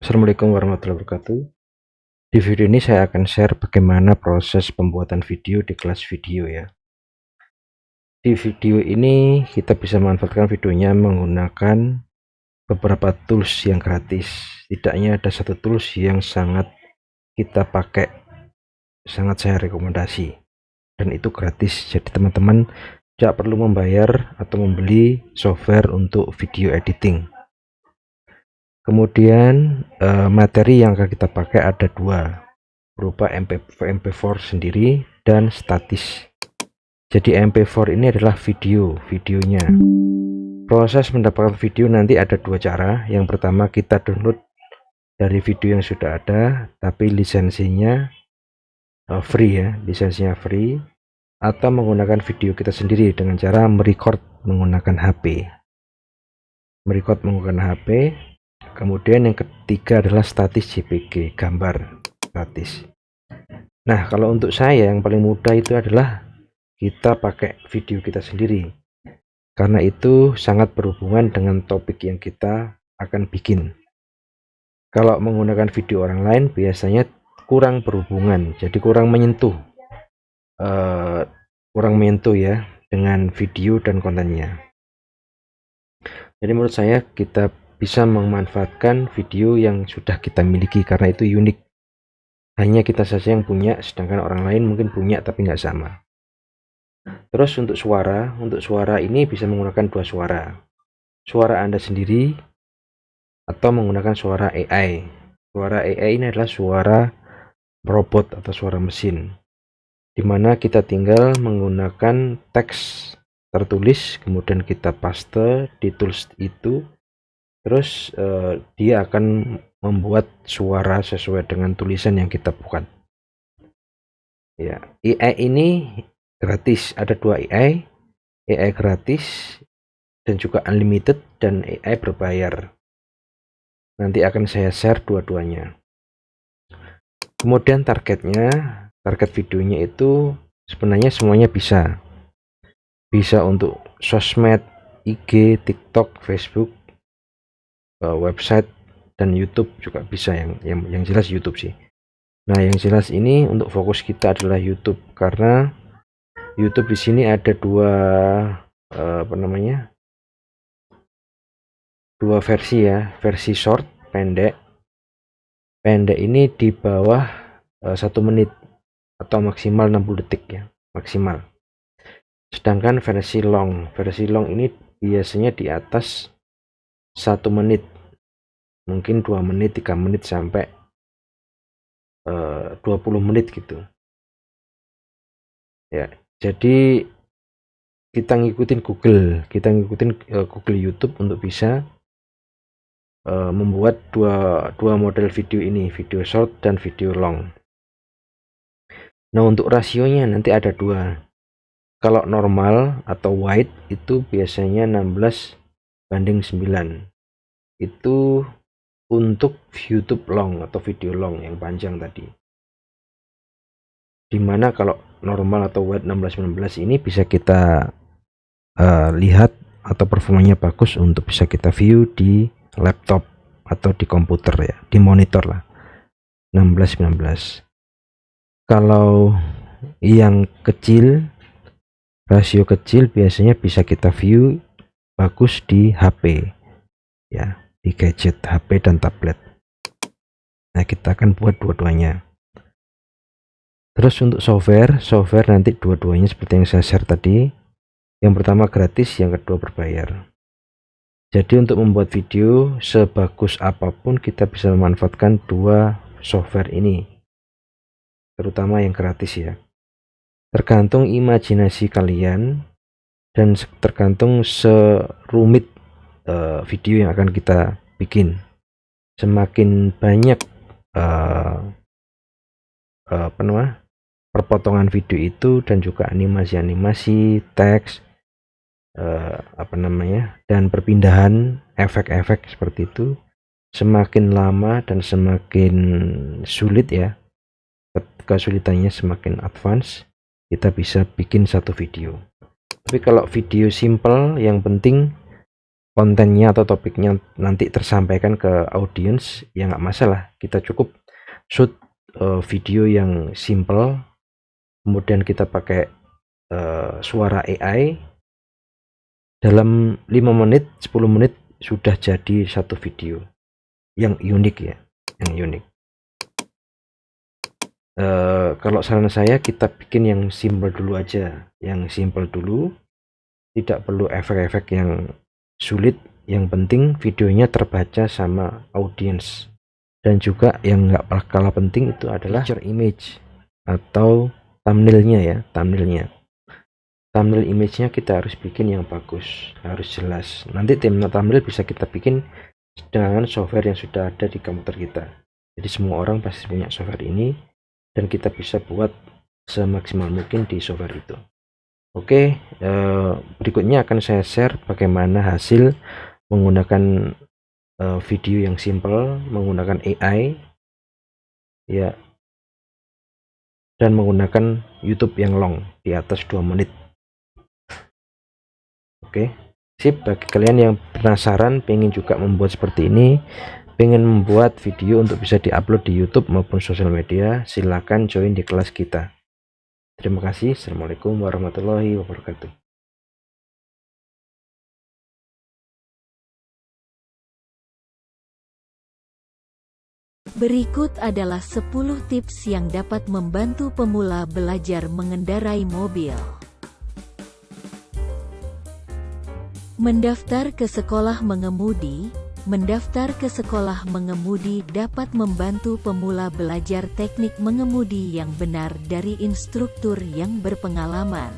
Assalamualaikum warahmatullahi wabarakatuh. Di video ini saya akan share bagaimana proses pembuatan video di kelas video ya. Di video ini kita bisa memanfaatkan videonya menggunakan beberapa tools yang gratis. Setidaknya ada satu tools yang sangat kita pakai, sangat saya rekomendasi, dan itu gratis. Jadi teman-teman tidak perlu membayar atau membeli software untuk video editing. Kemudian materi yang akan kita pakai ada dua, berupa MP4 sendiri dan statis. Jadi MP4 ini adalah videonya. Proses mendapatkan video nanti ada dua cara. Yang pertama, kita download dari video yang sudah ada tapi lisensinya free ya, lisensinya free, atau menggunakan video kita sendiri dengan cara merecord menggunakan HP. Kemudian yang ketiga adalah statis JPG, gambar statis. Nah, kalau untuk saya yang paling mudah itu adalah kita pakai video kita sendiri, karena itu sangat berhubungan dengan topik yang kita akan bikin. Kalau menggunakan video orang lain biasanya kurang berhubungan, jadi kurang menyentuh ya dengan video dan kontennya. Jadi menurut saya kita bisa memanfaatkan video yang sudah kita miliki karena itu unik. Hanya kita saja yang punya, sedangkan orang lain mungkin punya tapi nggak sama. Terus untuk suara ini bisa menggunakan dua suara. Suara Anda sendiri atau menggunakan suara AI. Suara AI ini adalah suara robot atau suara mesin, dimana kita tinggal menggunakan teks tertulis, kemudian kita paste di tools itu, terus dia akan membuat suara sesuai dengan tulisan yang kita buat. Ya, AI ini gratis, ada dua AI gratis dan juga unlimited, dan AI berbayar. Nanti akan saya share dua-duanya. Kemudian target videonya itu sebenarnya semuanya bisa untuk sosmed, IG, TikTok, Facebook, website, dan YouTube juga bisa. Yang jelas YouTube sih. Nah, yang jelas ini untuk fokus kita adalah YouTube, karena YouTube di sini ada dua versi ya, versi short, pendek ini di bawah 1 menit atau maksimal 60 detik ya, maksimal. Sedangkan versi long ini biasanya di atas 1 menit, mungkin 2 menit, 3 menit, sampai 20 menit gitu ya. Jadi kita ngikutin Google YouTube untuk bisa membuat dua model video ini, video short dan video long. Nah, untuk rasionya nanti ada dua. Kalau normal atau wide itu biasanya 16:9. Itu untuk YouTube long atau video long yang panjang tadi. Dimana kalau normal atau wide 16:19 ini bisa kita lihat atau performanya bagus untuk bisa kita view di laptop atau di komputer ya, di monitor lah, 16:19. Kalau yang kecil, rasio kecil, biasanya bisa kita view bagus di HP ya, di gadget HP dan tablet. Nah, kita akan buat dua-duanya. Terus untuk software nanti dua-duanya seperti yang saya share tadi. Yang pertama gratis, yang kedua berbayar. Jadi untuk membuat video sebagus apapun kita bisa memanfaatkan dua software ini, terutama yang gratis ya. Tergantung imajinasi kalian dan tergantung serumit video yang akan kita bikin. Semakin banyak perpotongan video itu dan juga animasi, teks, dan perpindahan efek-efek seperti itu, semakin lama dan semakin sulit ya, kesulitannya semakin advance, kita bisa bikin satu video. Tapi kalau video simple, yang penting kontennya atau topiknya nanti tersampaikan ke audiens, ya nggak masalah. Kita cukup shoot video yang simple, kemudian kita pakai suara AI, dalam 5 menit 10 menit sudah jadi satu video yang unik ya, yang unik. Kalau saran saya, kita bikin yang simple dulu aja, yang simple dulu, tidak perlu efek-efek yang sulit. Yang penting videonya terbaca sama audiens. Dan juga yang nggak kalah penting itu adalah picture image atau thumbnailnya ya, thumbnail image-nya kita harus bikin yang bagus, harus jelas. Nanti thumbnail bisa kita bikin dengan software yang sudah ada di komputer kita. Jadi semua orang pasti punya software ini, dan kita bisa buat semaksimal mungkin di software itu. Oke, berikutnya akan saya share bagaimana hasil menggunakan video yang simple, menggunakan AI ya, dan menggunakan YouTube yang long di atas 2 menit. Oke, sip. Bagi kalian yang penasaran pengen juga membuat seperti ini, pengen membuat video untuk bisa diupload di YouTube maupun sosial media, silakan join di kelas kita. Terima kasih. Assalamualaikum warahmatullahi wabarakatuh. Berikut adalah 10 tips yang dapat membantu pemula belajar mengendarai mobil. Mendaftar ke sekolah mengemudi. Mendaftar ke sekolah mengemudi dapat membantu pemula belajar teknik mengemudi yang benar dari instruktur yang berpengalaman.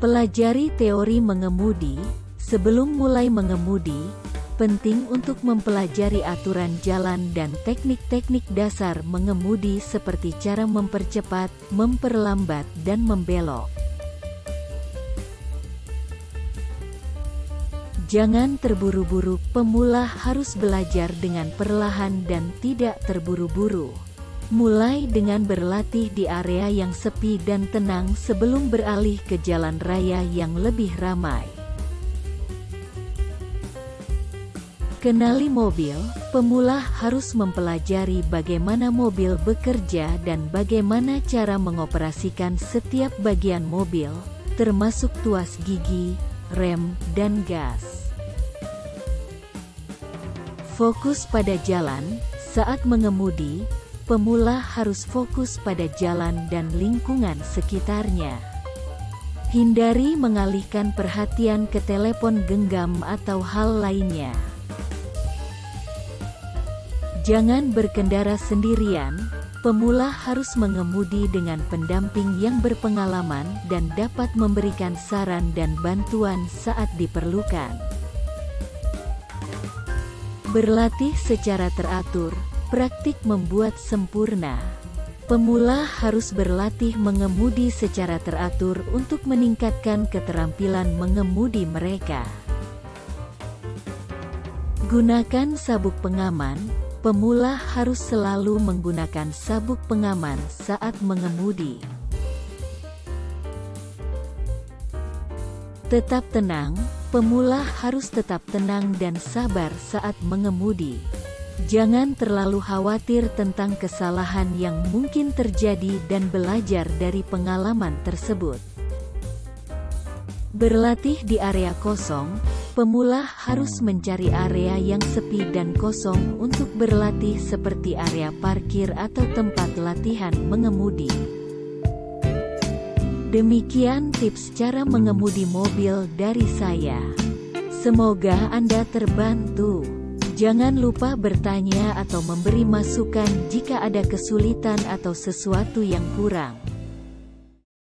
Pelajari teori mengemudi. Sebelum mulai mengemudi, penting untuk mempelajari aturan jalan dan teknik-teknik dasar mengemudi seperti cara mempercepat, memperlambat, dan membelok. Jangan terburu-buru, pemula harus belajar dengan perlahan dan tidak terburu-buru. Mulai dengan berlatih di area yang sepi dan tenang sebelum beralih ke jalan raya yang lebih ramai. Kenali mobil. Pemula harus mempelajari bagaimana mobil bekerja dan bagaimana cara mengoperasikan setiap bagian mobil, termasuk tuas gigi, rem, dan gas. Fokus pada jalan. Saat mengemudi, pemula harus fokus pada jalan dan lingkungan sekitarnya. Hindari mengalihkan perhatian ke telepon genggam atau hal lainnya. Jangan berkendara sendirian. Pemula harus mengemudi dengan pendamping yang berpengalaman dan dapat memberikan saran dan bantuan saat diperlukan. Berlatih secara teratur. Praktik membuat sempurna. Pemula harus berlatih mengemudi secara teratur untuk meningkatkan keterampilan mengemudi mereka. Gunakan sabuk pengaman. Pemula harus selalu menggunakan sabuk pengaman saat mengemudi. Tetap tenang. Pemula harus tetap tenang dan sabar saat mengemudi. Jangan terlalu khawatir tentang kesalahan yang mungkin terjadi dan belajar dari pengalaman tersebut. Berlatih di area kosong. Pemula harus mencari area yang sepi dan kosong untuk berlatih seperti area parkir atau tempat latihan mengemudi. Demikian tips cara mengemudi mobil dari saya. Semoga Anda terbantu. Jangan lupa bertanya atau memberi masukan jika ada kesulitan atau sesuatu yang kurang.